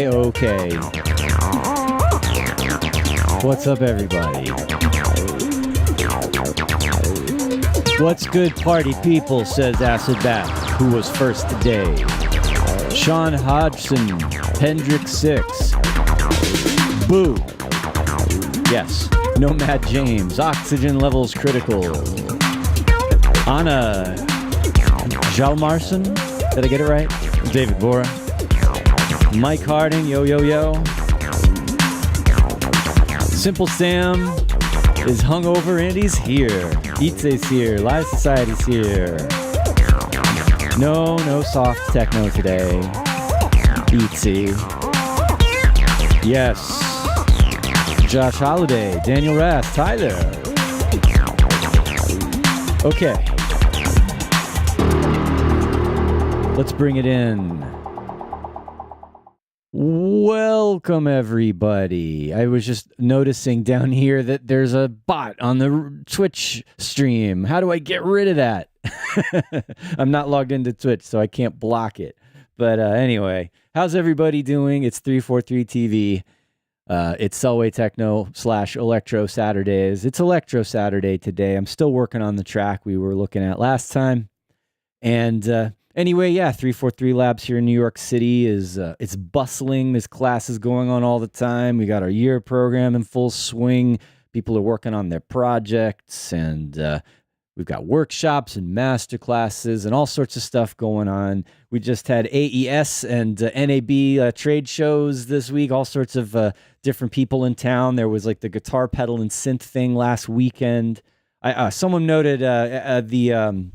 Okay. What's up, everybody? What's good, party people, says Acid Bat, who was first today. Sean Hodgson, Hendrick 6. Boo. Yes. Nomad James, oxygen levels critical. Anna Jalmarson, did I get it right? David Bora. Mike Harding, yo. Simple Sam is hungover and he's here. Itze's here. Live Society's here. No soft techno today. Itze. Yes. Josh Holiday, Daniel Rast, hi there. Okay. Let's bring it in. Welcome, everybody. I was just noticing down here that there's a bot on the Twitch stream. How do I get rid of that? I'm not logged into Twitch, so I can't block it. But anyway, how's everybody doing? It's 343 TV. It's Selway Techno / Electro Saturdays. It's Electro Saturday today. I'm still working on the track we were looking at last time. And anyway, yeah, 343 Labs here in New York City is it's bustling. There's classes going on all the time. We got our year program in full swing. People are working on their projects, and we've got workshops and master classes and all sorts of stuff going on. We just had AES and NAB trade shows this week. All sorts of different people in town. There was like the guitar pedal and synth thing last weekend. Someone noted the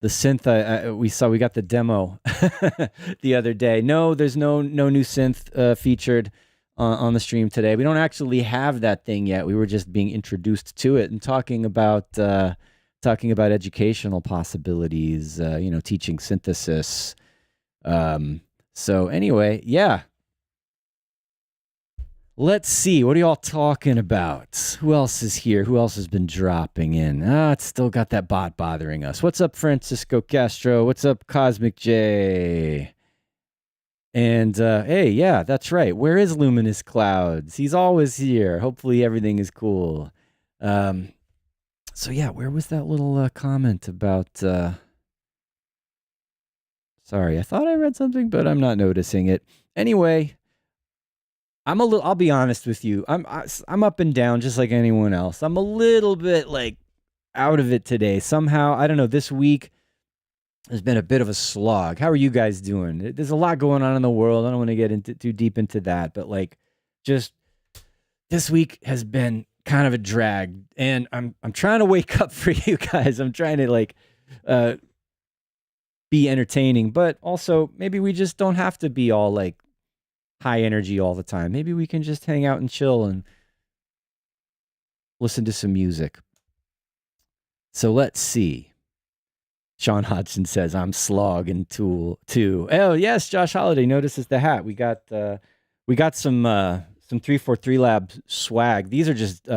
synth we got the demo the other day. No, there's no new synth featured on the stream today. We don't actually have that thing yet. We were just being introduced to it and talking about educational possibilities, teaching synthesis. So anyway, yeah. Let's see. What are y'all talking about? Who else is here? Who else has been dropping in? It's still got that bot bothering us. What's up, Francisco Castro? What's up, Cosmic J? And, hey, yeah, that's right. Where is Luminous Clouds? He's always here. Hopefully everything is cool. So, yeah, where was that little comment about... Sorry, I thought I read something, but I'm not noticing it. Anyway... I'll be honest with you. I'm up and down just like anyone else. I'm a little bit like out of it today. Somehow, I don't know, this week has been a bit of a slog. How are you guys doing? There's a lot going on in the world. I don't want to get into too deep into that, but like just this week has been kind of a drag, and I'm trying to wake up for you guys. I'm trying to like be entertaining, but also maybe we just don't have to be all like high energy all the time. Maybe we can just hang out and chill and listen to some music. So let's see. Sean Hodgson says, I'm Slog and Tool too. Oh, yes, Josh Holiday notices the hat. We got some 343 Lab swag. These are just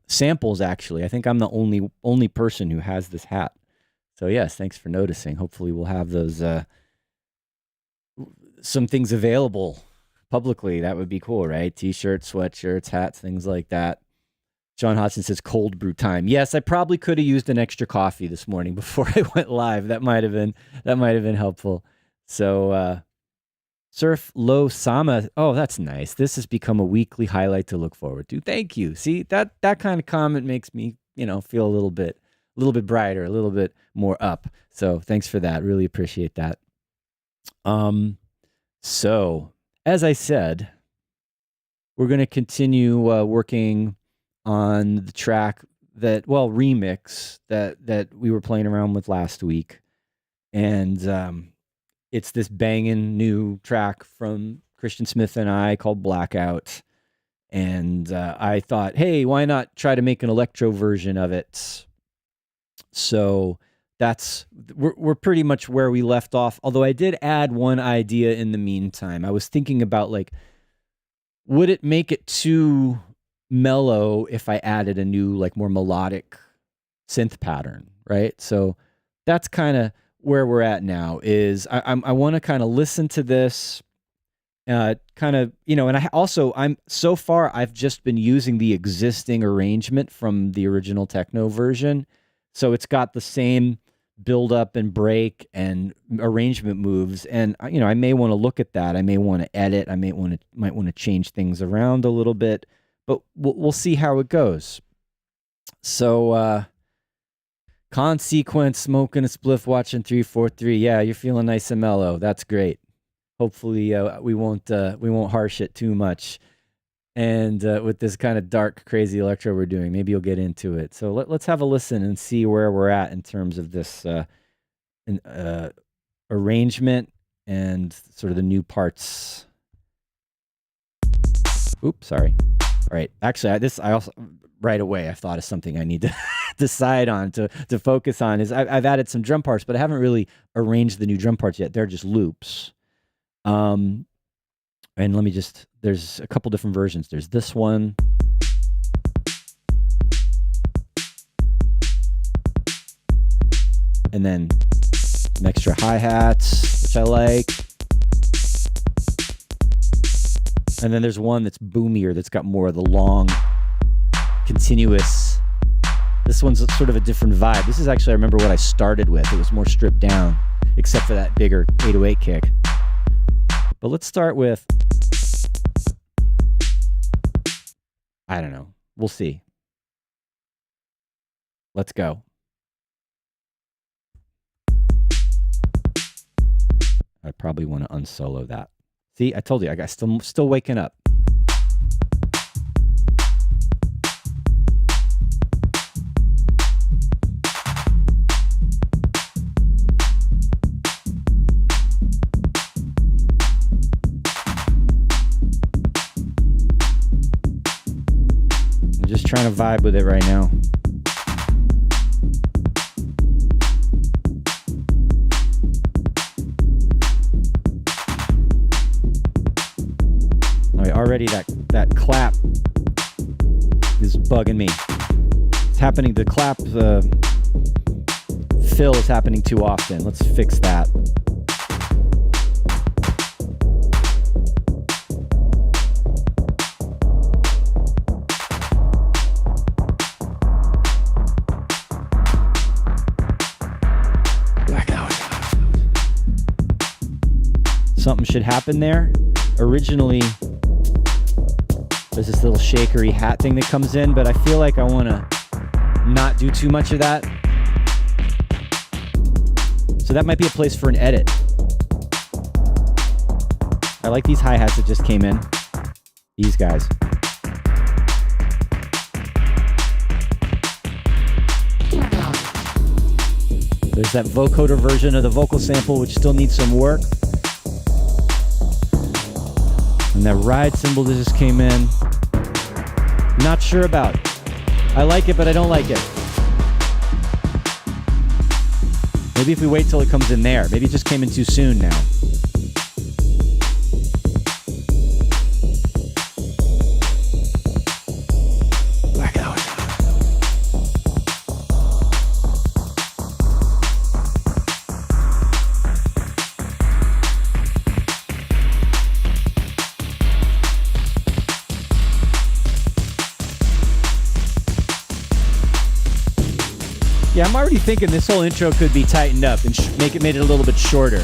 samples, actually. I think I'm the only person who has this hat. So yes, thanks for noticing. Hopefully we'll have those some things available publicly. That would be cool, right? T-shirts, sweatshirts, hats, things like that. John Hodgson says cold brew time. Yes, I probably could have used an extra coffee this morning before I went live. That might have been helpful. So Surf Low Sama. Oh, that's nice. This has become a weekly highlight to look forward to. Thank you. See, that kind of comment makes me, feel a little bit brighter, a little bit more up. So thanks for that. Really appreciate that. So as I said, we're going to continue working on the track remix that we were playing around with last week. And it's this banging new track from Christian Smith and I called Blackout. And I thought, hey, why not try to make an electro version of it? So we're pretty much where we left off. Although I did add one idea in the meantime. I was thinking about would it make it too mellow if I added a new, more melodic synth pattern, right? So that's kind of where we're at now. Is I want to kind of listen to this, and I'm so far I've just been using the existing arrangement from the original techno version, so it's got the same build up and break and arrangement moves, and I may want to look at that. I may want to edit. I might want to change things around a little bit. But we'll see how it goes. So, consequence, smoking a spliff, watching 343. Yeah, you're feeling nice and mellow. That's great. Hopefully, we won't harsh it too much. And with this kind of dark, crazy electro we're doing, maybe you'll get into it. So let's have a listen and see where we're at in terms of this arrangement and sort of the new parts. Oops, sorry. All right. Actually, I also right away I thought of something I need to decide on to focus on. Is I've added some drum parts, but I haven't really arranged the new drum parts yet. They're just loops. And there's a couple different versions. There's this one. And then some extra hi-hats, which I like. And then there's one that's boomier, that's got more of the long, continuous. This one's sort of a different vibe. This is actually, I remember what I started with. It was more stripped down, except for that bigger 808 kick. But let's start with, I don't know. We'll see. Let's go. I probably want to unsolo that. See, I told you, I got still waking up. I'm just trying to vibe with it right now. Already that clap is bugging me. It's happening. The clap fill is happening too often. Let's fix that. Blackout. Something should happen there. Originally, there's this little shakery hat thing that comes in, but I feel like I want to not do too much of that. So that might be a place for an edit. I like these hi-hats that just came in. These guys. There's that vocoder version of the vocal sample, which still needs some work. And that ride cymbal that just came in. Not sure about. I like it, but I don't like it. Maybe if we wait till it comes in there. Maybe it just came in too soon now. Blackout. Yeah, I'm already thinking this whole intro could be tightened up and made it a little bit shorter.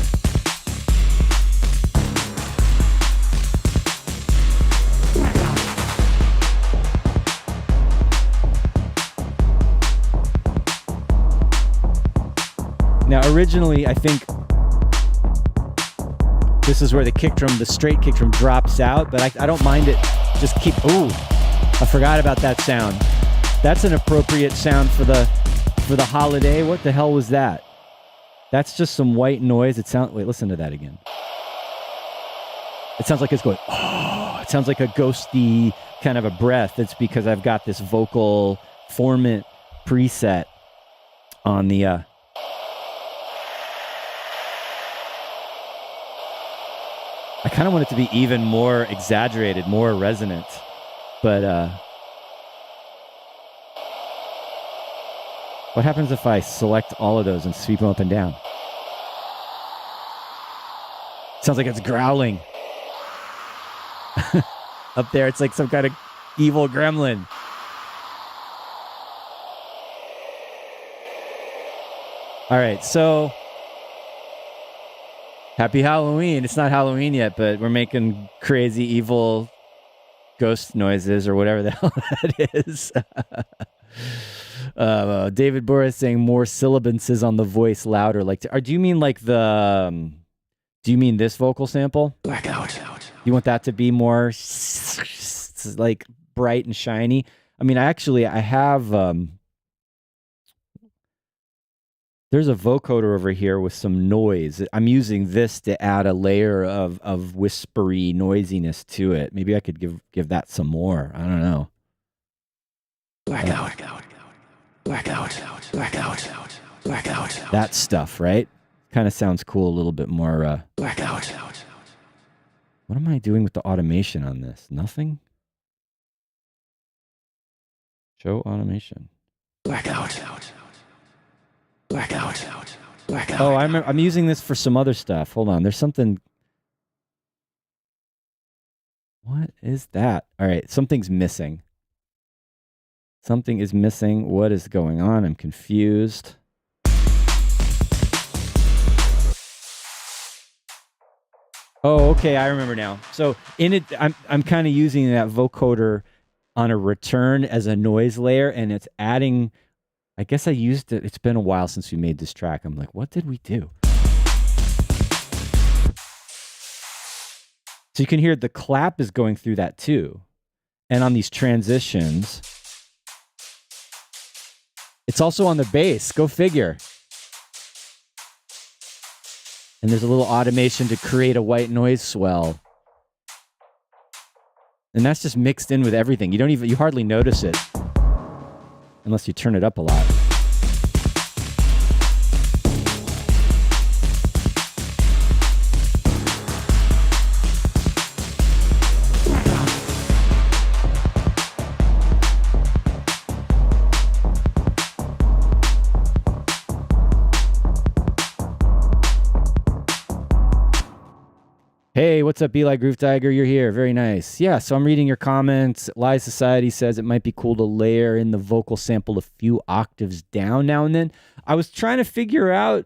Now, originally, I think this is where the kick drum, the straight kick drum drops out, but I don't mind it. Just keep, ooh, I forgot about that sound. That's an appropriate sound for the holiday. What the hell was that? That's just some white noise. Wait, listen to that again. It sounds like it's going, oh, it sounds like a ghosty kind of a breath. It's because I've got this vocal formant preset on the, I kind of want it to be even more exaggerated, more resonant, but, what happens if I select all of those and sweep them up and down? Sounds like it's growling. Up there, it's like some kind of evil gremlin. All right, so happy Halloween. It's not Halloween yet, but we're making crazy, evil ghost noises or whatever the hell that is. David Boris saying more sibilances on the voice louder. Like, do you mean like the? Do you mean this vocal sample? Blackout. You want that to be more like bright and shiny? I mean, I have. There's a vocoder over here with some noise. I'm using this to add a layer of whispery noisiness to it. Maybe I could give that some more. I don't know. Blackout. Blackout. Blackout. Blackout. That stuff, right? Kind of sounds cool a little bit more. Blackout. What am I doing with the automation on this? Nothing? Show automation. Blackout. Blackout. Blackout. Oh, I'm using this for some other stuff. Hold on. There's something. What is that? All right. Something's missing. Something is missing. What is going on? I'm confused. Oh, okay. I remember now. So in it, I'm kind of using that vocoder on a return as a noise layer, and it's adding. I guess I used it. It's been a while since we made this track. I'm like, what did we do? So you can hear the clap is going through that too. And on these transitions, it's also on the bass. Go figure. And there's a little automation to create a white noise swell. And that's just mixed in with everything. You hardly notice it. Unless you turn it up a lot. Hey, what's up, Eli Groove Tiger? You're here. Very nice. Yeah, so I'm reading your comments. Live Society says it might be cool to layer in the vocal sample a few octaves down now and then. I was trying to figure out.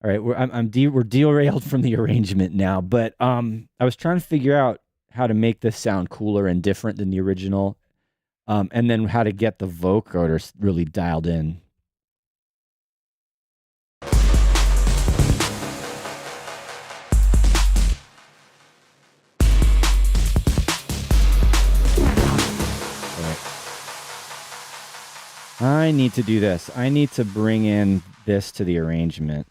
All right, we're derailed from the arrangement now, but I was trying to figure out how to make this sound cooler and different than the original. And then how to get the vocoder really dialed in. I need to do this. I need to bring in this to the arrangement.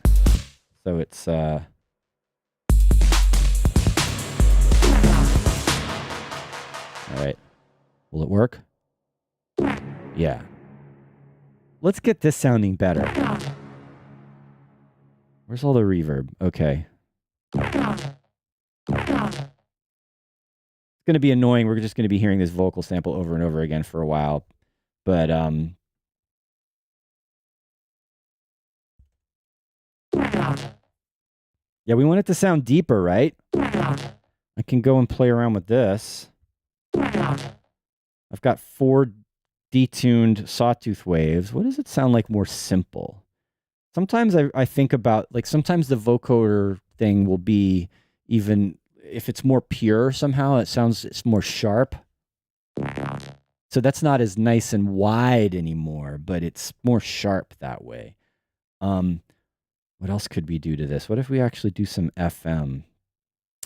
So it's all right. Will it work? Yeah. Let's get this sounding better. Where's all the reverb? Okay. It's going to be annoying. We're just going to be hearing this vocal sample over and over again for a while. But yeah, we want it to sound deeper, right? I can go and play around with this. I've got 4 detuned sawtooth waves. What does it sound like more simple? Sometimes I think about, like, sometimes the vocoder thing will be, even if it's more pure somehow, it's more sharp. So that's not as nice and wide anymore, but it's more sharp that way. What else could we do to this? What if we actually do some FM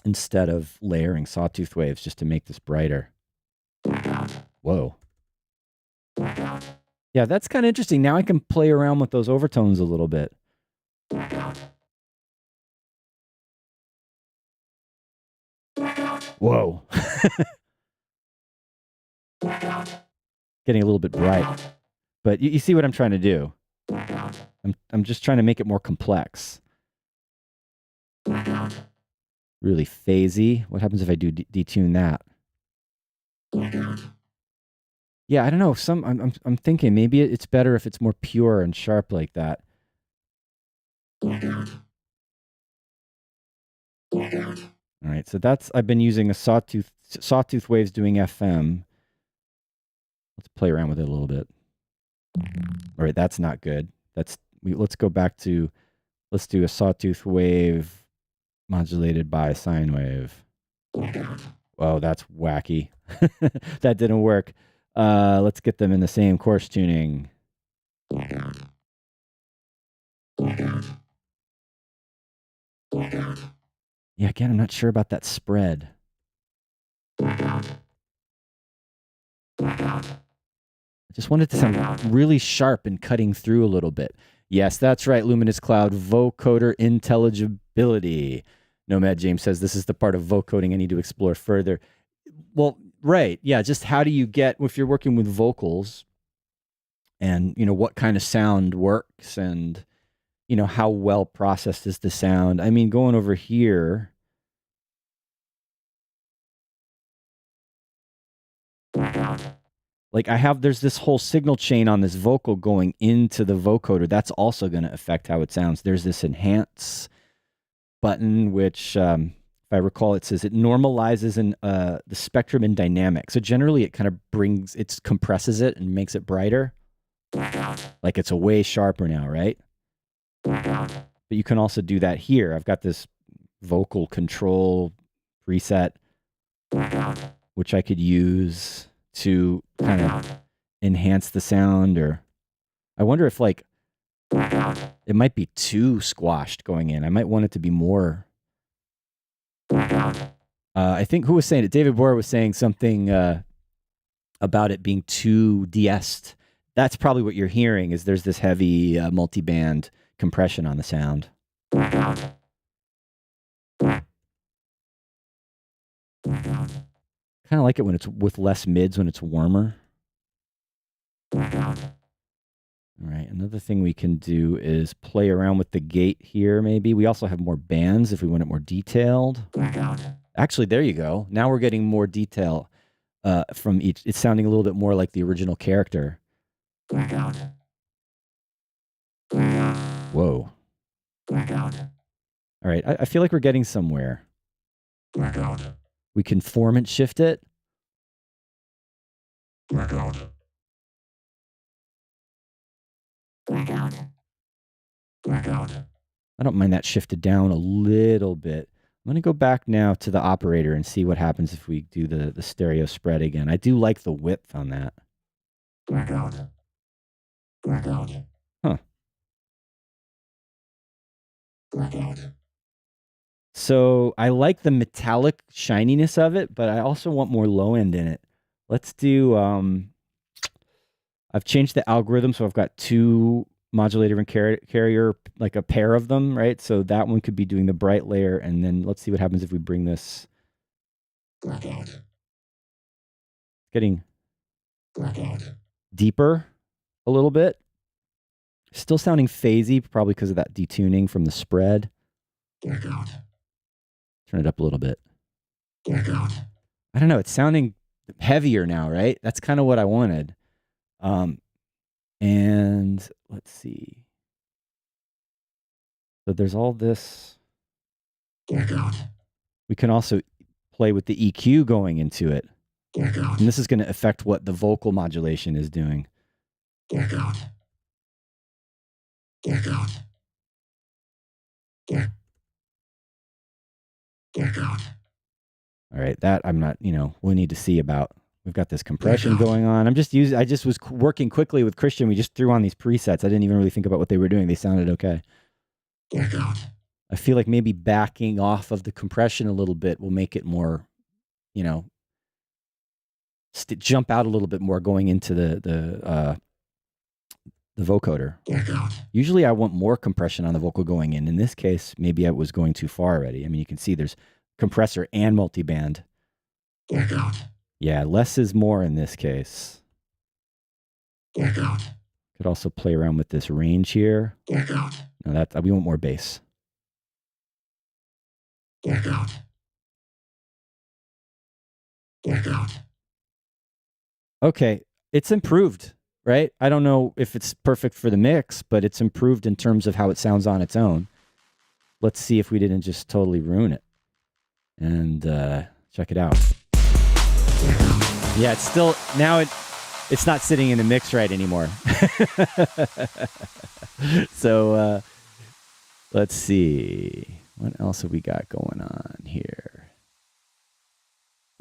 instead of layering sawtooth waves just to make this brighter? Whoa. Yeah, that's kind of interesting. Now I can play around with those overtones a little bit. Whoa. Getting a little bit bright. But you see what I'm trying to do. I'm just trying to make it more complex. Really phasey. What happens if I do detune that? Yeah, I don't know. I'm thinking maybe it's better if it's more pure and sharp like that. All right, so I've been using a sawtooth waves doing FM. Let's play around with it a little bit. All right, that's not good. Let's go back to, let's do a sawtooth wave modulated by a sine wave. Whoa, that's wacky. That didn't work. Let's get them in the same course tuning. Yeah, again, I'm not sure about that spread. I just wanted to sound really sharp and cutting through a little bit. Yes, that's right, Luminous Cloud, vocoder intelligibility. Nomad James says, this is the part of vocoding I need to explore further. Well, right, yeah, just how do you get, if you're working with vocals, and, what kind of sound works, and, how well processed is the sound. I mean, going over here, like there's this whole signal chain on this vocal going into the vocoder. That's also going to affect how it sounds. There's this enhance button, which, if I recall, it says it normalizes the spectrum in dynamic. So generally it kind of compresses it and makes it brighter. Like it's a way sharper now, right? But you can also do that here. I've got this vocal control preset, which I could use to kind of enhance the sound. Or I wonder if, like, it might be too squashed going in. I might want it to be more. I think, who was saying it? David Boer was saying something about it being too de-essed. That's probably what you're hearing, is there's this heavy multi-band compression on the sound. Kind of like it when it's with less mids, when it's warmer. All right, another thing we can do is play around with the gate here, maybe. We also have more bands if we want it more detailed. Actually, there you go. Now we're getting more detail from each. It's sounding a little bit more like the original character. Whoa. All right, I feel like we're getting somewhere. We can formant shift it. I don't mind that shifted down a little bit. I'm going to go back now to the operator and see what happens if we do the stereo spread again. I do like the width on that. Huh. So I like the metallic shininess of it, but I also want more low end in it. Let's do, I've changed the algorithm, so I've got two modulator and carrier, like a pair of them, right? So that one could be doing the bright layer, and then let's see what happens if we bring this. Getting deeper a little bit. Still sounding phasey, probably because of that detuning from the spread. Turn it up a little bit. I don't know. It's sounding heavier now, right? That's kind of what I wanted. And let's see. So there's all this. We can also play with the EQ going into it. And this is going to affect what the vocal modulation is doing. All right, that I'm not, we need to see about. We've got this compression going on. I just was working quickly with Christian. We just threw on these presets. I didn't even really think about what they were doing. They sounded okay. I feel like maybe backing off of the compression a little bit will make it more, jump out a little bit more going into the vocoder. Usually I want more compression on the vocal going in. In this case, maybe I was going too far already. I mean, you can see there's compressor and multiband. Yeah, less is more in this case. Could also play around with this range here. No, we want more bass. Okay, it's improved, right? I don't know if it's perfect for the mix, but it's improved in terms of how it sounds on its own. Let's see if we didn't just totally ruin it. And check it out. Yeah, it's still, now it's not sitting in the mix right anymore. So let's see. What else have we got going on here?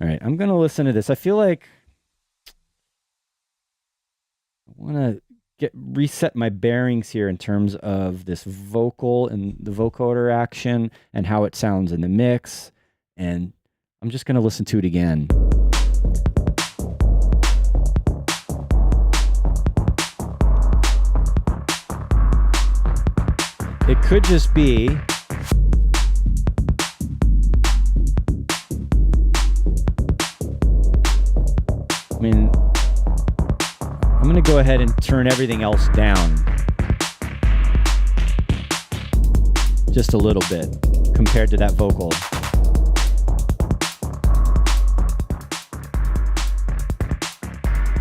All right, I'm going to listen to this. I feel like I want to reset my bearings here in terms of this vocal and the vocoder action and how it sounds in the mix. And I'm just going to listen to it again. It could just be I'm going to go ahead and turn everything else down just a little bit compared to that vocal.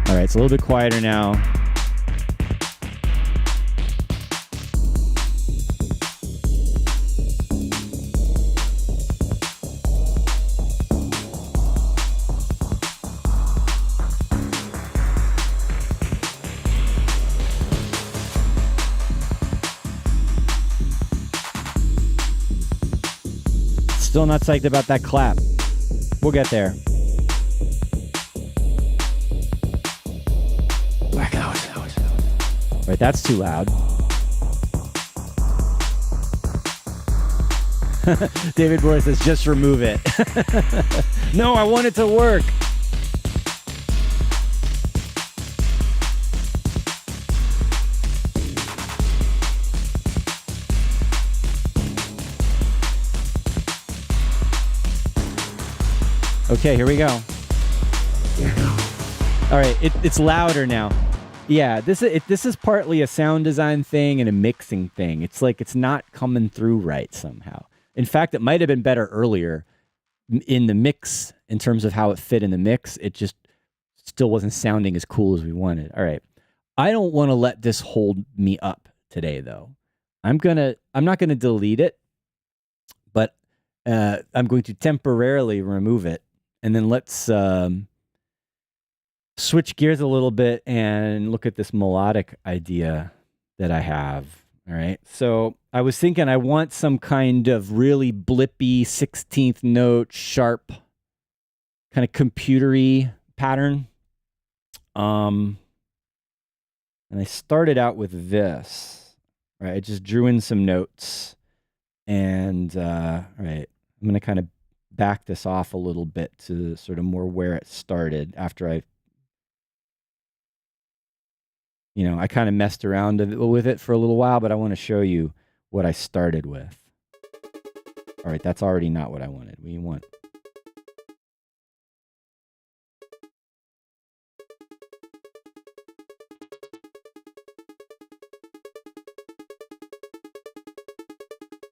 All right, it's a little bit quieter now. Still not psyched about that clap. We'll get there. Blackout. Right, that's too loud. David Boris says, just remove it. No, I want it to work. Okay, here we go. All right, it's louder now. Yeah, this is partly a sound design thing and a mixing thing. It's like it's not coming through right somehow. In fact, it might have been better earlier in the mix in terms of how it fit in the mix. It just still wasn't sounding as cool as we wanted. All right. I don't want to let this hold me up today, though. I'm not gonna delete it, but I'm going to temporarily remove it. And then let's switch gears a little bit and look at this melodic idea that I have. All right. So I was thinking I want some kind of really blippy 16th note, sharp, kind of computery pattern. And I started out with this, right? I just drew in some notes and, right, I'm going to kind of back this off a little bit to sort of more where it started after I, I kind of messed around with it for a little while, but I want to show you what I started with. All right, that's already not what I wanted. What do you want?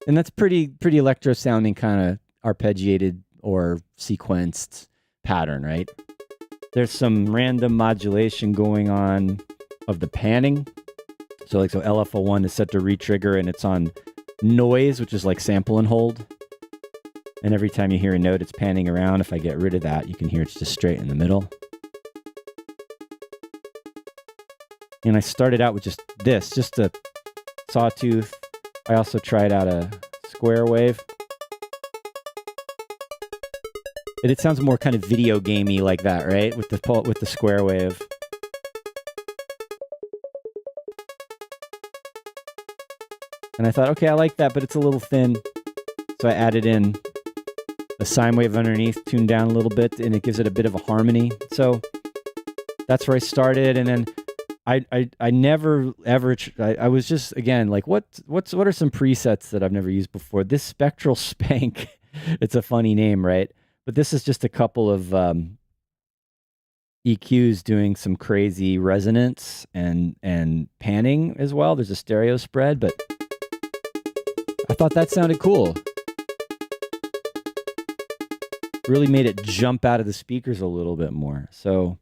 And that's pretty electro sounding, kind of arpeggiated or sequenced pattern, right? There's some random modulation going on of the panning. So LFO1 is set to retrigger and it's on noise, which is like sample and hold. And every time you hear a note, it's panning around. If I get rid of that, you can hear it's just straight in the middle. And I started out with just this, just a sawtooth. I also tried out a square wave. It sounds more kind of video gamey like that, right? With the square wave. And I thought, okay, I like that, but it's a little thin. So I added in a sine wave underneath, tuned down a little bit, and it gives it a bit of a harmony. So that's where I started, and then I never ever I was just, again, like what are some presets that I've never used before? This Spectral Spank, it's a funny name, right? But this is just a couple of EQs doing some crazy resonance and panning as well. There's a stereo spread, but I thought that sounded cool. Really made it jump out of the speakers a little bit more. So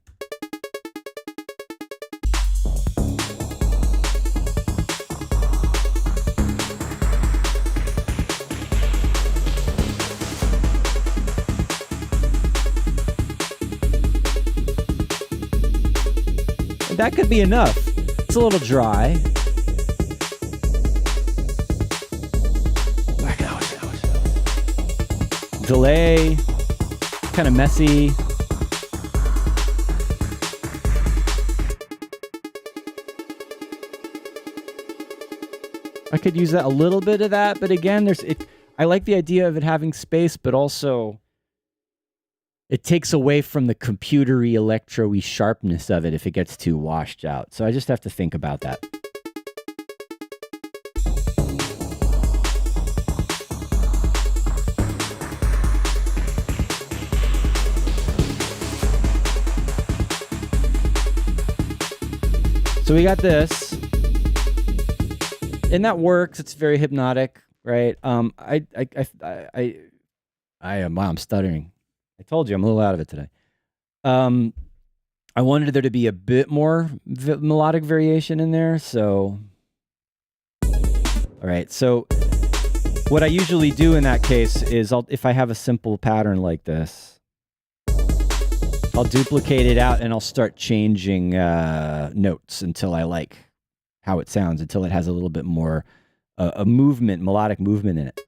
that could be enough. It's a little dry. Delay, kind of messy. I could use that, a little bit of that, but again, I like the idea of it having space, but also it takes away from the computery, electro-y sharpness of it if it gets too washed out. So I just have to think about that. So we got this, and that works. It's very hypnotic, right? Wow, I'm stuttering. I told you I'm a little out of it today. I wanted there to be a bit more melodic variation in there. So, all right. So what I usually do in that case is if I have a simple pattern like this, I'll duplicate it out and I'll start changing notes until I like how it sounds, until it has a little bit more a movement, melodic movement in it.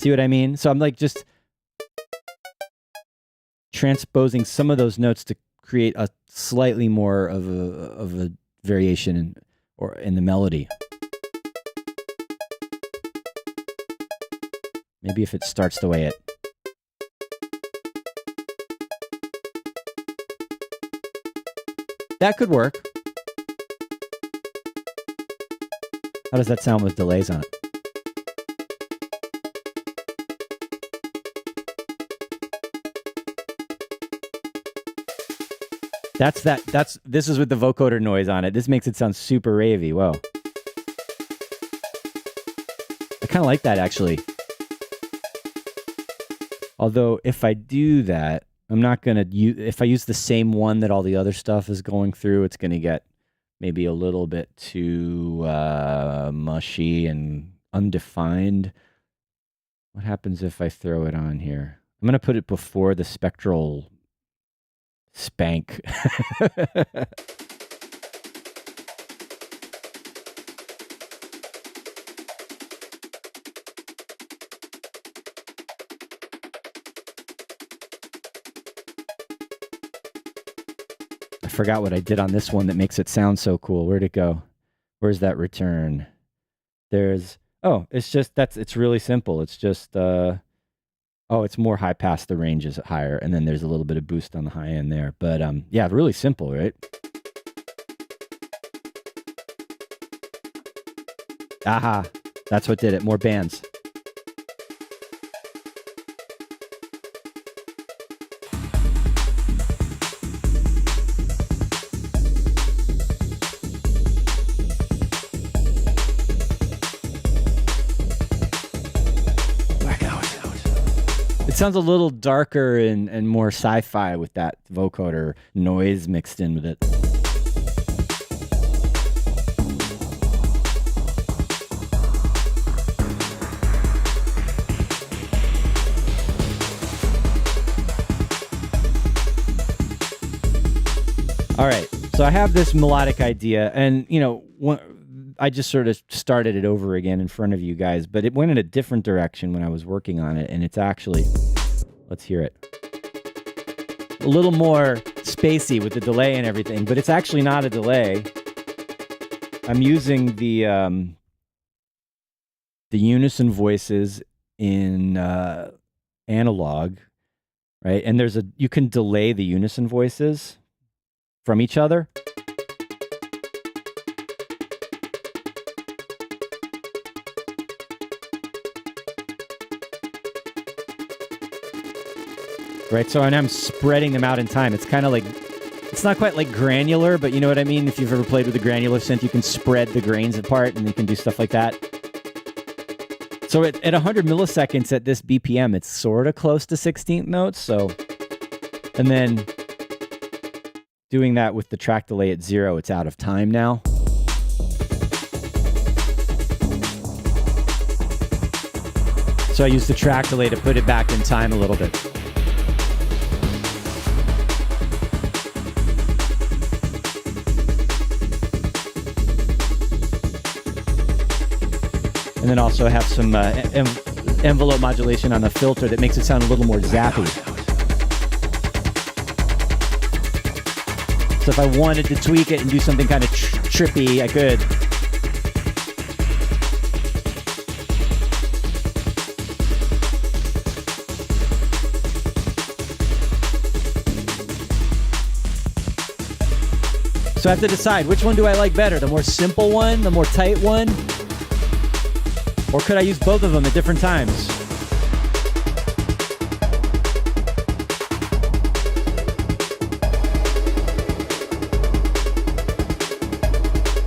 See what I mean? So I'm like just transposing some of those notes to create a slightly more of a variation in the melody. Maybe if it starts the way it. That could work. How does that sound with delays on it? This is with the vocoder noise on it. This makes it sound super ravey. Whoa. I kind of like that, actually. Although if I do that, I'm not going to use, if I use the same one that all the other stuff is going through, it's going to get maybe a little bit too mushy and undefined. What happens if I throw it on here? I'm going to put it before the Spectral Spank. I forgot what I did on this one that makes it sound so cool. Where'd it go? Where's that return? There's, oh, it's really simple. It's just, oh, it's more high pass. The range is higher. And then there's a little bit of boost on the high end there. But yeah, really simple, right? Aha, that's what did it. More bands. It sounds a little darker and more sci-fi with that vocoder noise mixed in with it. All right, so I have this melodic idea, and you know, I just sort of started it over again in front of you guys, but it went in a different direction when I was working on it, and it's actually, let's hear it, a little more spacey with the delay and everything, but it's actually not a delay. I'm using the unison voices in analog, right? And you can delay the unison voices from each other. Right, so I'm spreading them out in time. It's kind of like, it's not quite like granular, but you know what I mean? If you've ever played with a granular synth, you can spread the grains apart and you can do stuff like that. So at 100 milliseconds at this BPM, it's sort of close to 16th notes. So, and then doing that with the track delay at 0, it's out of time now. So I use the track delay to put it back in time a little bit. And then also have some envelope modulation on the filter that makes it sound a little more zappy. So if I wanted to tweak it and do something kind of trippy, I could. So I have to decide, which one do I like better? The more simple one, the more tight one? Or could I use both of them at different times?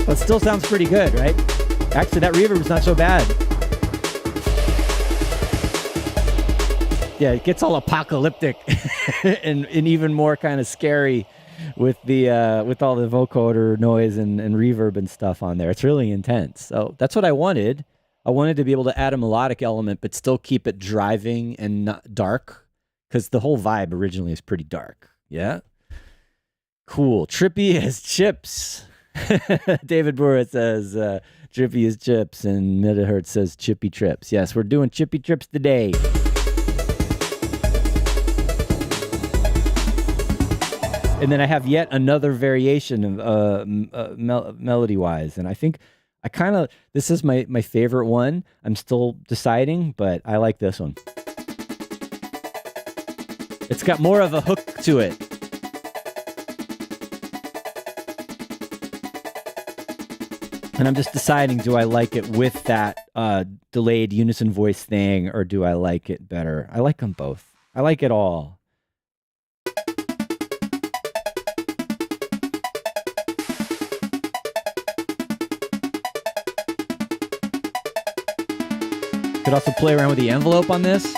But still sounds pretty good, right? Actually, that reverb is not so bad. Yeah, it gets all apocalyptic and even more kind of scary with all the vocoder noise and reverb and stuff on there. It's really intense. So that's what I wanted. I wanted to be able to add a melodic element, but still keep it driving and not dark, because the whole vibe originally is pretty dark. Yeah? Cool. Trippy as chips. David Brewer says, trippy as chips, and Megahertz says chippy trips. Yes, we're doing chippy trips today. And then I have yet another variation of melody-wise, and I think this is my favorite one. I'm still deciding, but I like this one. It's got more of a hook to it. And I'm just deciding, do I like it with that delayed unison voice thing, or do I like it better? I like them both. I like it all. Could also play around with the envelope on this.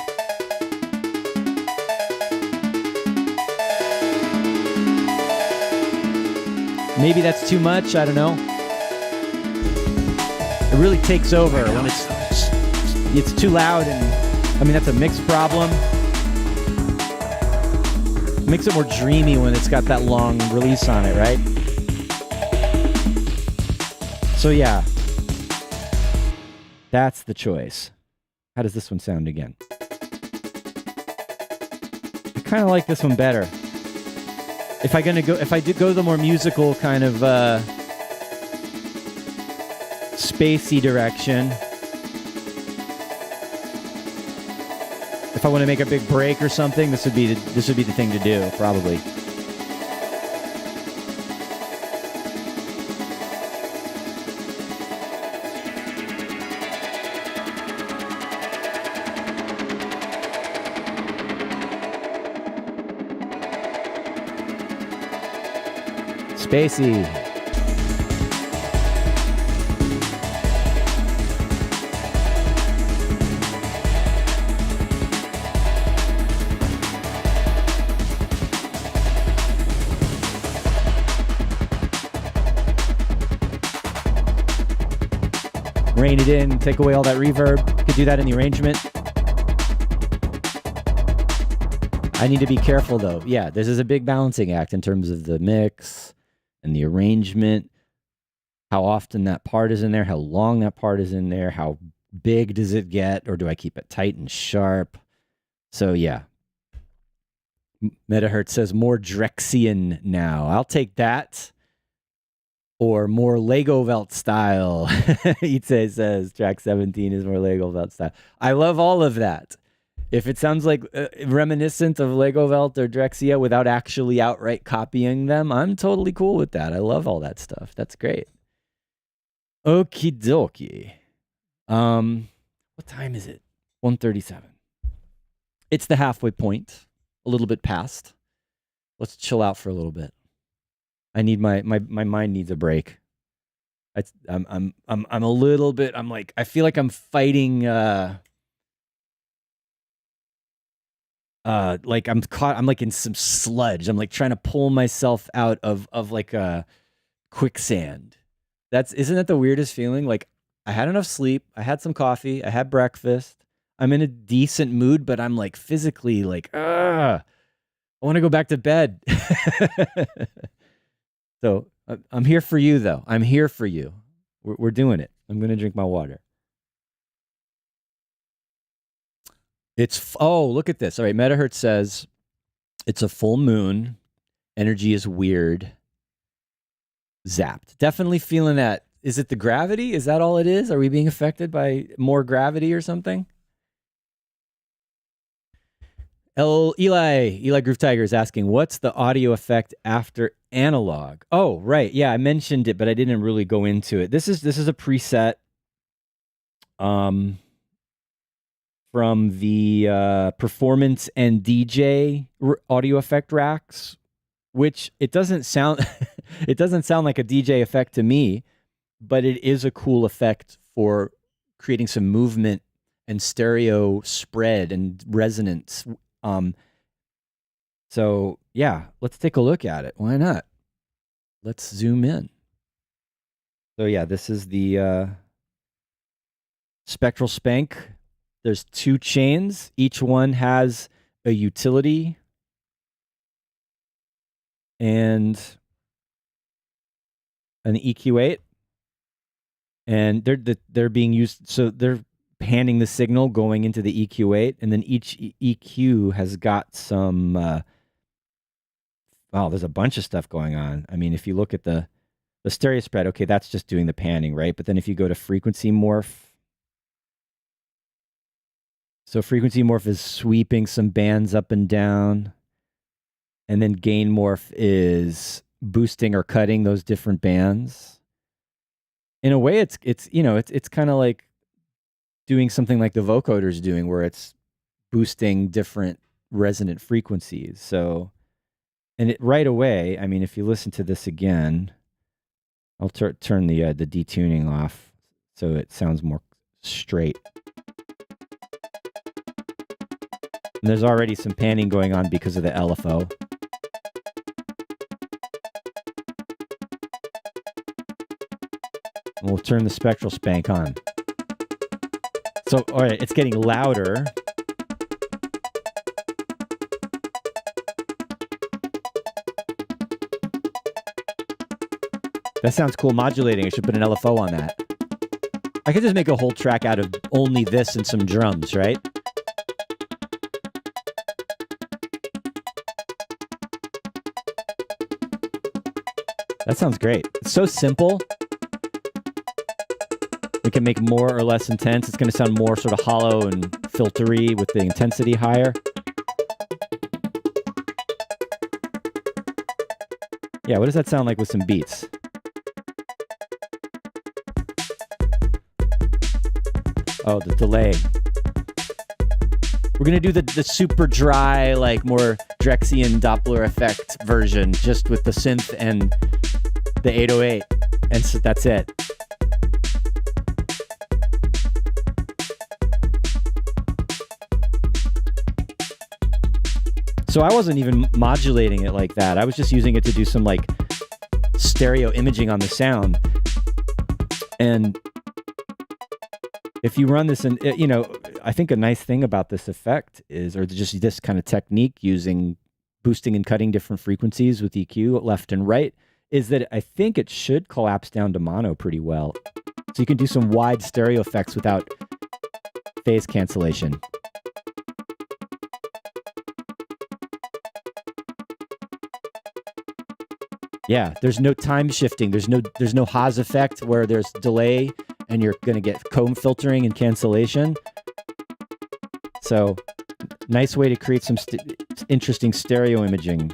Maybe that's too much, I don't know. It really takes over when it's too loud, and I mean, that's a mix problem. It makes it more dreamy when it's got that long release on it, right? So yeah, that's the choice. How does this one sound again? I kind of like this one better. If I do go the more musical kind of spacey direction, if I want to make a big break or something, this would be the thing to do, probably. Spacey. Rein it in, take away all that reverb. You could do that in the arrangement. I need to be careful though. Yeah, this is a big balancing act in terms of the mix and the arrangement, how often that part is in there, how long that part is in there, how big does it get, or do I keep it tight and sharp? So yeah. Metahertz says more Drexian now. I'll take that. Or more Lego Welt style. Itze says track 17 is more Lego Welt style. I love all of that. If it sounds like reminiscent of Lego Welt or Drexia without actually outright copying them, I'm totally cool with that. I love all that stuff. That's great. Okie dokie. What time is it? 1:37. It's the halfway point. A little bit past. Let's chill out for a little bit. I need my mind needs a break. I'm a little bit. I'm like, I feel like I'm fighting. Like I'm caught. I'm like in some sludge. I'm like trying to pull myself out of like a quicksand. Isn't that the weirdest feeling? Like I had enough sleep. I had some coffee. I had breakfast. I'm in a decent mood, but I'm like physically like, I want to go back to bed. So I'm here for you, though. I'm here for you. We're doing it. I'm going to drink my water. Look at this. All right, Metahertz says it's a full moon. Energy is weird. Zapped. Definitely feeling that. Is it the gravity? Is that all it is? Are we being affected by more gravity or something? Eli Groove Tiger is asking, what's the audio effect after analog? Oh, right. Yeah, I mentioned it, but I didn't really go into it. This is a preset from the Performance and DJ audio effect racks, which it doesn't sound it doesn't sound like a DJ effect to me, but it is a cool effect for creating some movement and stereo spread and resonance. So yeah, let's take a look at it. Why not? Let's zoom in. So yeah, this is the Spectral Spank. There's 2 chains. Each one has a utility and an EQ8. And they're being used, so they're panning the signal going into the EQ8, and then each EQ has got some there's a bunch of stuff going on. I mean, if you look at the stereo spread, okay, that's just doing the panning, right? But then if you go to frequency morph, so frequency morph is sweeping some bands up and down, and then gain morph is boosting or cutting those different bands. In a way, it's kind of like doing something like the vocoder's doing, where it's boosting different resonant frequencies. So, and it right away, I mean, if you listen to this again, I'll turn the detuning off so it sounds more straight. And there's already some panning going on because of the LFO. And we'll turn the Spectral Spank on. So, all right, it's getting louder. That sounds cool modulating. I should put an LFO on that. I could just make a whole track out of only this and some drums, right? That sounds great. It's so simple. We can make more or less intense. It's going to sound more sort of hollow and filtery with the intensity higher. Yeah, what does that sound like with some beats? Oh, the delay. We're going to do the super dry, like more Drexian Doppler effect version, just with the synth and the 808. And so that's it. So I wasn't even modulating it like that. I was just using it to do some like stereo imaging on the sound. And if you run this, and you know, I think a nice thing about this effect is, or just this kind of technique using boosting and cutting different frequencies with EQ left and right, is that I think it should collapse down to mono pretty well. So you can do some wide stereo effects without phase cancellation. Yeah, there's no time shifting. There's no Haas effect where there's delay and you're going to get comb filtering and cancellation. So, nice way to create some interesting stereo imaging.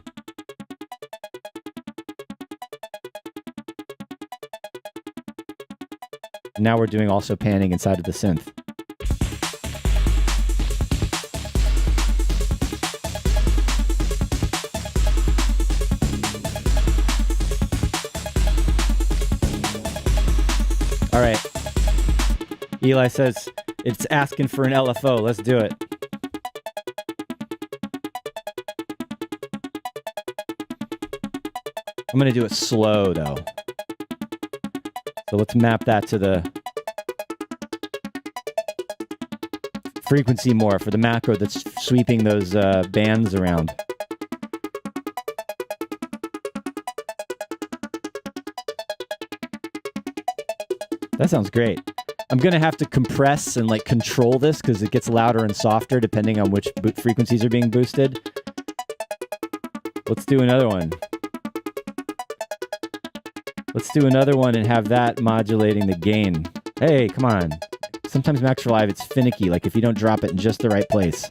Now we're doing also panning inside of the synth. All right. Eli says it's asking for an LFO. Let's do it. I'm going to do it slow, though. So let's map that to the frequency more for the macro that's sweeping those bands around. That sounds great. I'm going to have to compress and like control this because it gets louder and softer depending on which frequencies are being boosted. Let's do another one. Let's do another one and have that modulating the gain. Hey, come on. Sometimes Max for Live, it's finicky, like if you don't drop it in just the right place.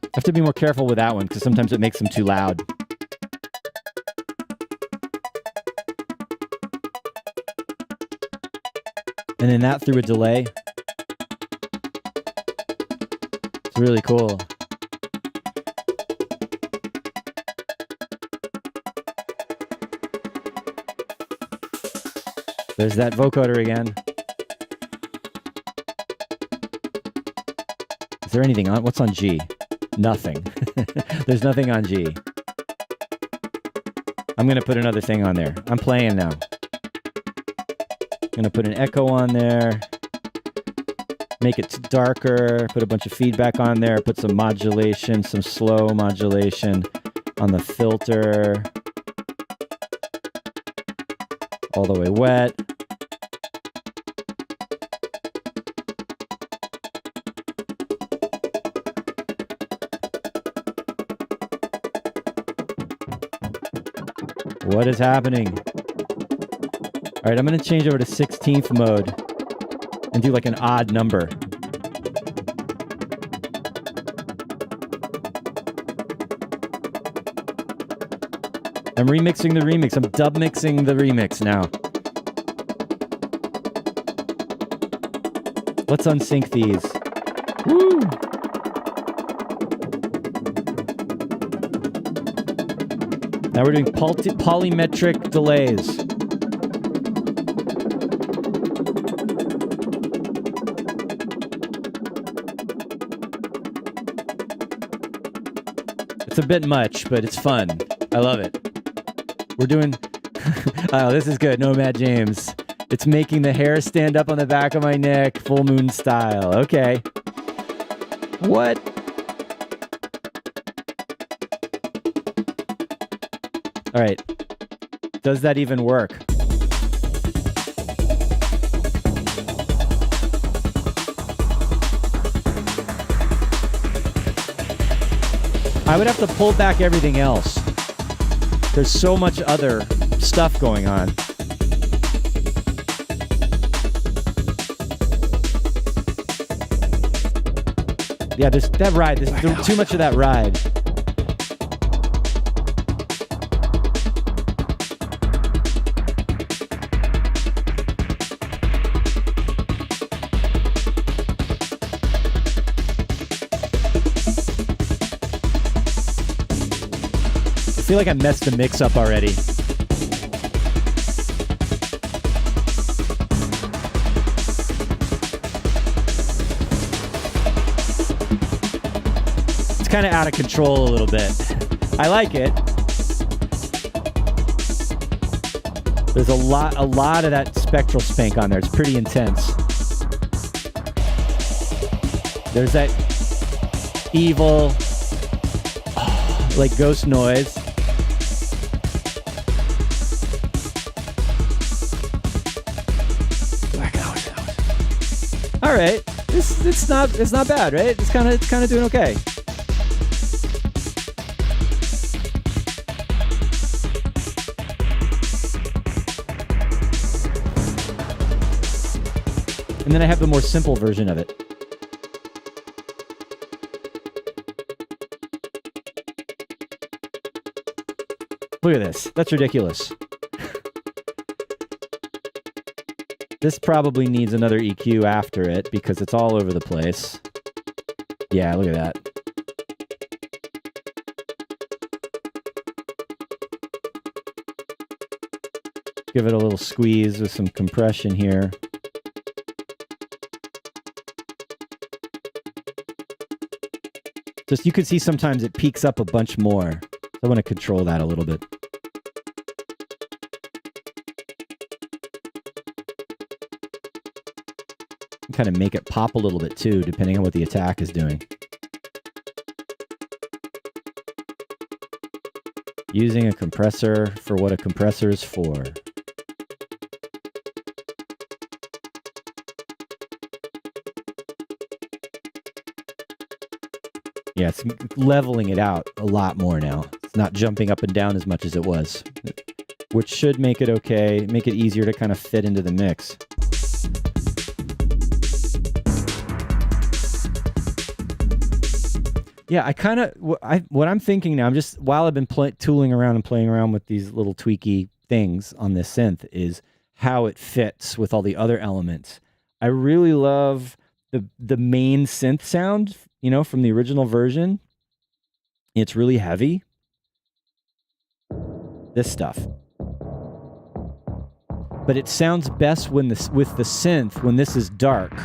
I have to be more careful with that one because sometimes it makes them too loud. And then that through a delay. It's really cool. There's that vocoder again. Is there anything on? What's on G? Nothing. There's nothing on G. I'm going to put another thing on there. I'm playing now. I'm going to put an echo on there. Make it darker. Put a bunch of feedback on there. Put some modulation, some slow modulation on the filter. All the way wet. What is happening? All right, I'm going to change over to 16th mode and do like an odd number. I'm remixing the remix. I'm dub mixing the remix now. Let's unsync these. Woo! Now we're doing polymetric delays. It's a bit much, but it's fun. I love it. We're doing... Oh, this is good. Nomad James. It's making the hair stand up on the back of my neck, full moon style. Okay. What? All right. Does that even work? I would have to pull back everything else. There's so much other stuff going on. Yeah, there's that ride. There's too much of that ride. I feel like I messed the mix up already. Kind of out of control a little bit. I like it. There's a lot of that spectral spank on there. It's pretty intense. There's that evil, like ghost noise. All right, it's not bad, right? It's kind of doing okay. And then I have the more simple version of it. Look at this. That's ridiculous. This probably needs another EQ after it because it's all over the place. Yeah, look at that. Give it a little squeeze with some compression here. Just you can see sometimes it peaks up a bunch more. I want to control that a little bit. Kind of make it pop a little bit too, depending on what the attack is doing. Using a compressor for what a compressor is for. Yeah, it's leveling it out a lot more now. It's not jumping up and down as much as it was, which should make it okay, make it easier to kind of fit into the mix. Yeah, I kind of, what I'm thinking now, I'm just, while I've been tooling around and playing around with these little tweaky things on this synth, is how it fits with all the other elements. I really love the main synth sound, you know, from the original version. It's really heavy. This stuff. But it sounds best when this, with the synth when this is dark.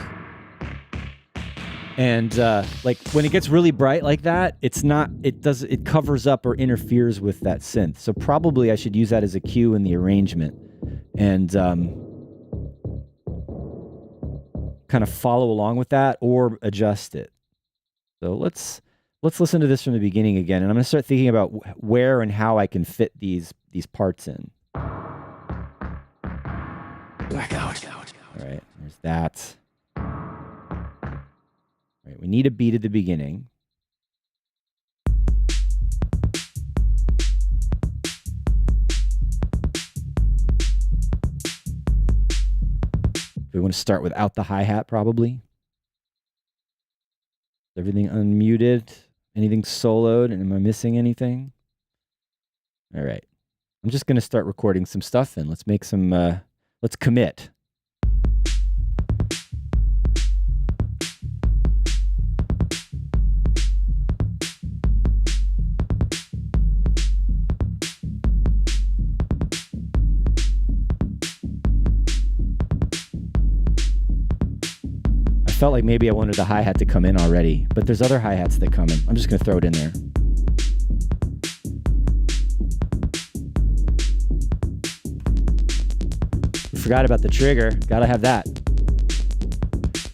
And like when it gets really bright like that, it covers up or interferes with that synth. So probably I should use that as a cue in the arrangement and kind of follow along with that or adjust it. So let's listen to this from the beginning again, and I'm going to start thinking about where and how I can fit these parts in. Blackout. All right, there's that. All right, we need a beat at the beginning. We want to start without the hi-hat, probably. Everything unmuted? Anything soloed? And am I missing anything? All right. I'm just going to start recording some stuff and let's make some, let's commit. Felt like maybe I wanted the hi-hat to come in already, but there's other hi-hats that come in. I'm just going to throw it in there. Forgot about the trigger. Gotta have that.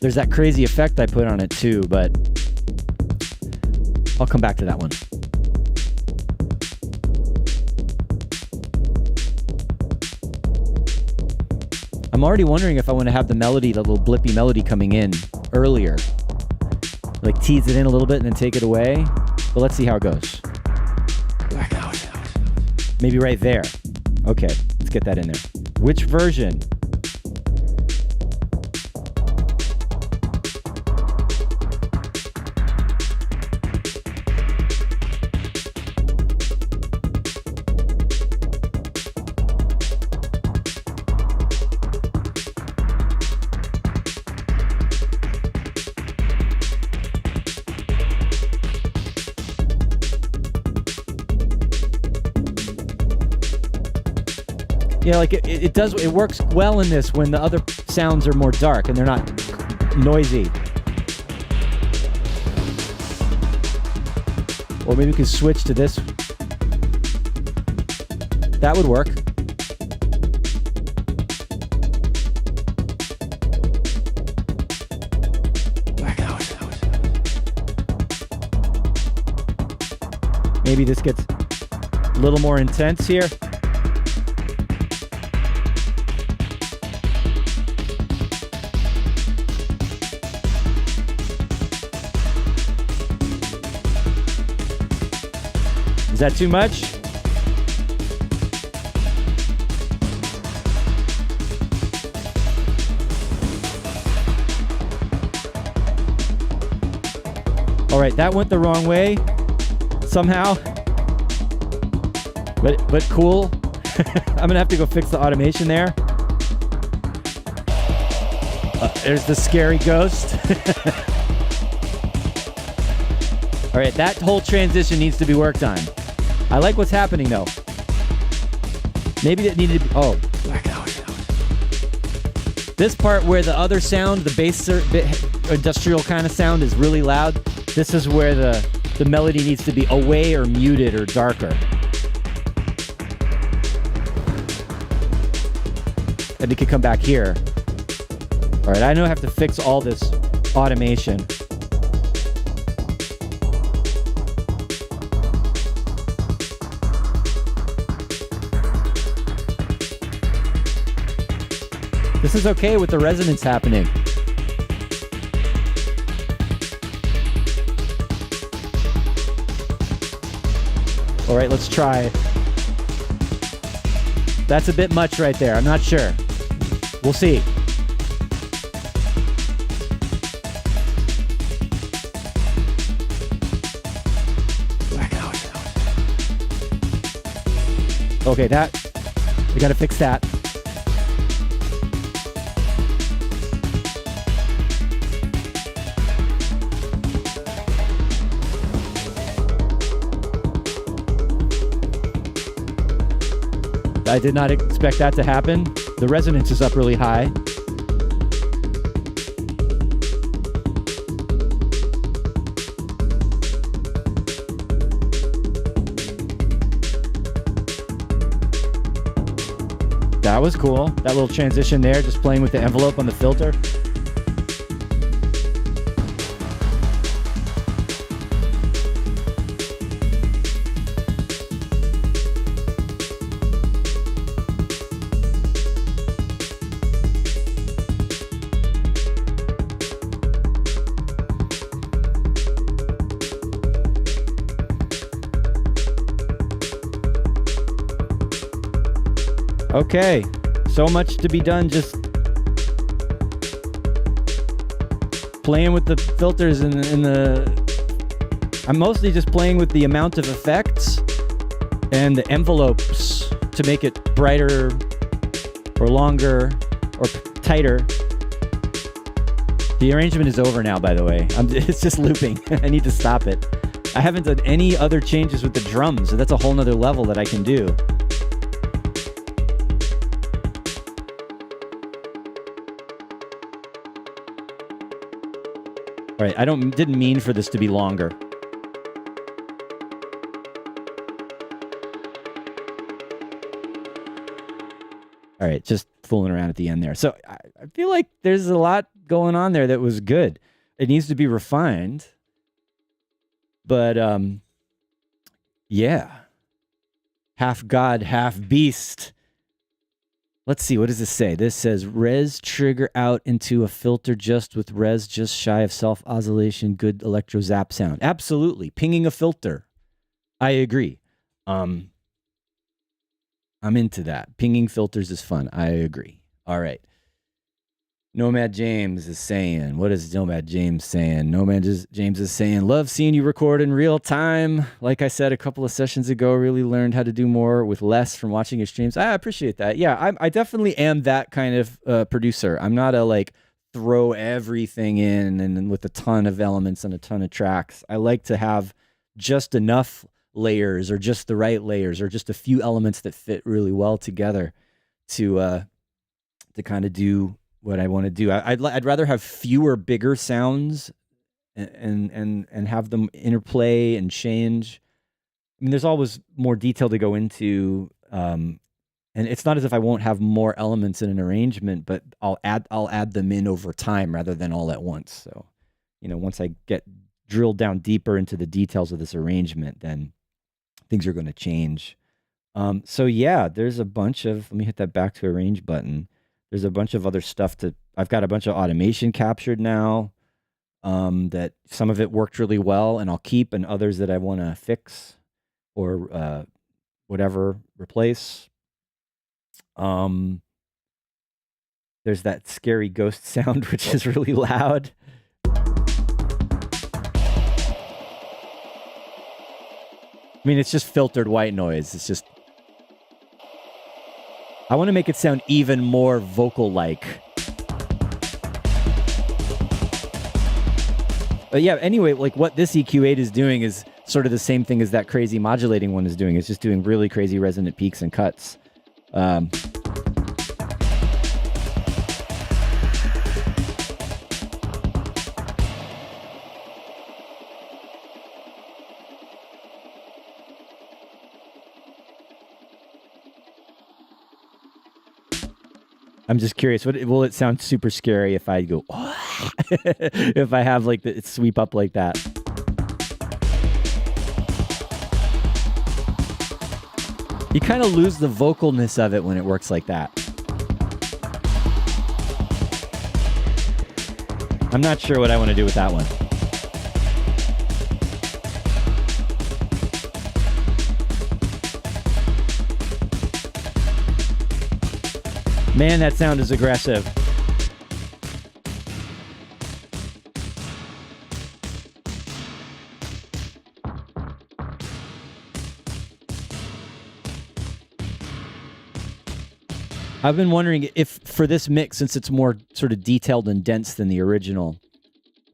There's that crazy effect I put on it too, but I'll come back to that one. I'm already wondering if I want to have the melody, the little blippy melody coming in earlier. Like tease it in a little bit and then take it away. But let's see how it goes. Maybe right there. Okay, let's get that in there. Which version? Yeah, like it works well in this when the other sounds are more dark and they're not noisy. Or maybe we could switch to this. That would work. Maybe this gets a little more intense here. Is that too much? All right, that went the wrong way somehow. But cool. I'm gonna have to go fix the automation there. There's the scary ghost. All right, that whole transition needs to be worked on. I like what's happening though. Maybe it needed to be, oh. This part where the other sound, the bass industrial kind of sound is really loud, this is where the melody needs to be away or muted or darker. And it could come back here. All right, I know I have to fix all this automation. This is okay with the resonance happening. All right, let's try. That's a bit much right there. I'm not sure. We'll see. Okay, we gotta fix that. I did not expect that to happen. The resonance is up really high. That was cool. That little transition there, just playing with the envelope on the filter. Okay, so much to be done just playing with the filters in the... I'm mostly just playing with the amount of effects and the envelopes to make it brighter or longer or tighter. The arrangement is over now, by the way. It's just looping. I need to stop it. I haven't done any other changes with the drums, so that's a whole nother level that I can do. All right, didn't mean for this to be longer. All right, just fooling around at the end there. So I feel like there's a lot going on there that was good. It needs to be refined. But, yeah. Half God, half beast. Let's see, what does this say? This says res trigger out into a filter just with res just shy of self oscillation, good electro zap sound. Absolutely. Pinging a filter. I agree. I'm into that. Pinging filters is fun. I agree. All right. Nomad James is saying, what is Nomad James saying? James is saying, love seeing you record in real time. Like I said a couple of sessions ago, really learned how to do more with less from watching your streams. I appreciate that. Yeah, I definitely am that kind of producer. I'm not a like throw everything in and with a ton of elements and a ton of tracks. I like to have just enough layers or just the right layers or just a few elements that fit really well together to kind of do what I want to do. I'd rather have fewer bigger sounds and have them interplay and change. I mean, there's always more detail to go into, and it's not as if I won't have more elements in an arrangement, but I'll add them in over time rather than all at once. So, once I get drilled down deeper into the details of this arrangement, then things are going to change. So yeah, there's a bunch of. Let me hit that back to arrange button. There's a bunch of other stuff I've got a bunch of automation captured now, that some of it worked really well and I'll keep, and others that I want to fix or whatever, replace. There's that scary ghost sound, which is really loud. I mean, it's just filtered white noise. It's just, I want to make it sound even more vocal-like. But yeah, anyway, like what this EQ8 is doing is sort of the same thing as that crazy modulating one is doing. It's just doing really crazy resonant peaks and cuts. I'm just curious. Will it sound super scary if I go, if I have like it sweep up like that? You kind of lose the vocalness of it when it works like that. I'm not sure what I want to do with that one. Man, that sound is aggressive. I've been wondering if for this mix, since it's more sort of detailed and dense than the original,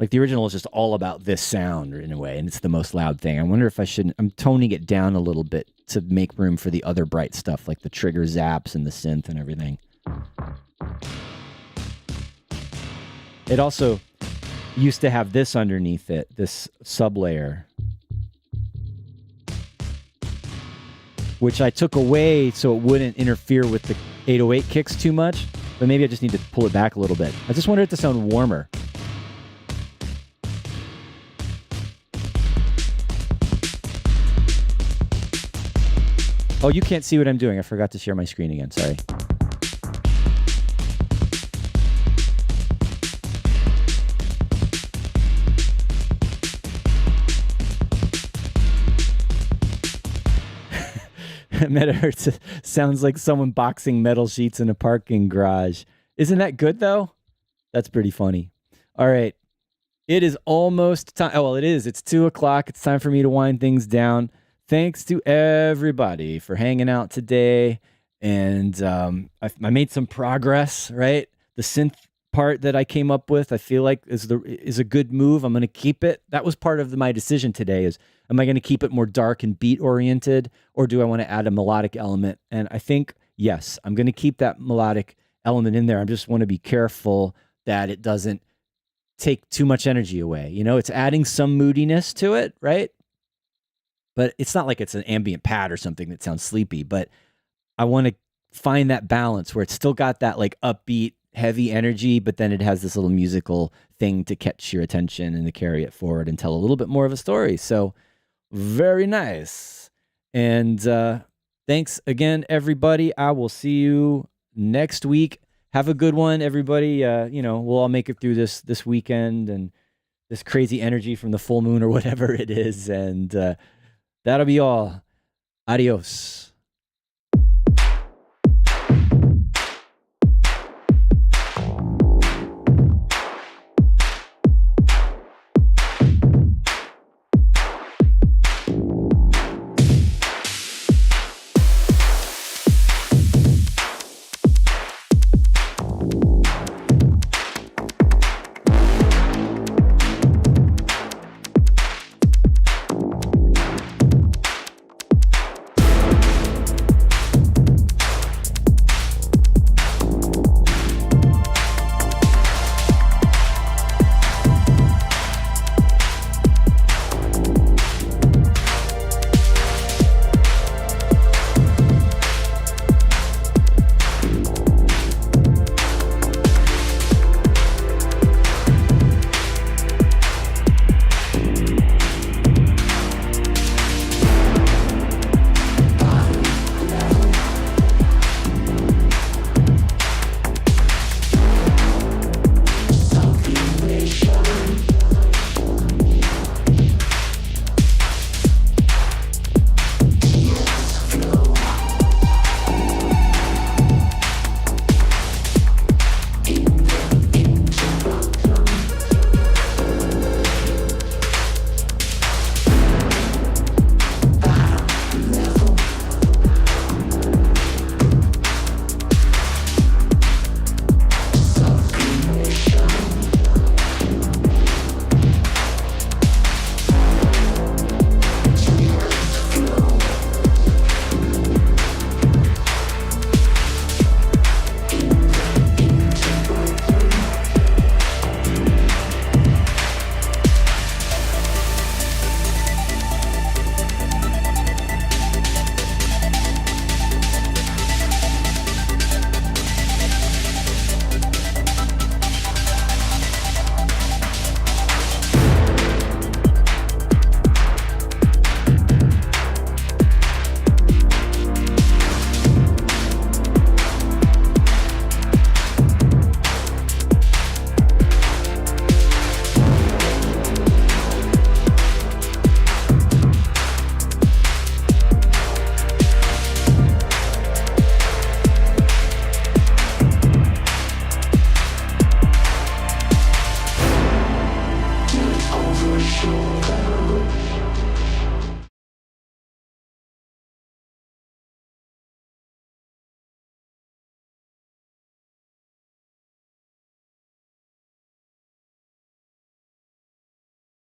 like the original is just all about this sound in a way, and it's the most loud thing. I wonder if I'm toning it down a little bit to make room for the other bright stuff, like the trigger zaps and the synth and everything. It also used to have this underneath it, this sublayer, which I took away so it wouldn't interfere with the 808 kicks too much, but maybe I just need to pull it back a little bit. I just wanted it to sound warmer. Oh, you can't see what I'm doing. I forgot to share my screen again. Sorry. Metahertz sounds like someone boxing metal sheets in a parking garage. Isn't that good, though? That's pretty funny. All right. It is almost time. Oh, well, it is. It's 2 o'clock. It's time for me to wind things down. Thanks to everybody for hanging out today. And I made some progress, right? The synth part that I came up with, I feel like is a good move. I'm going to keep it. That was part of my decision today is, am I going to keep it more dark and beat oriented, or do I want to add a melodic element? And I think, yes, I'm going to keep that melodic element in there. I just want to be careful that it doesn't take too much energy away. You know, it's adding some moodiness to it, right? But it's not like it's an ambient pad or something that sounds sleepy, but I want to find that balance where it's still got that like upbeat, heavy energy, but then it has this little musical thing to catch your attention and to carry it forward and tell a little bit more of a story. So very nice. And thanks again, everybody. I will see you next week. Have a good one, everybody. We'll all make it through this weekend and this crazy energy from the full moon or whatever it is. And that'll be all. Adios.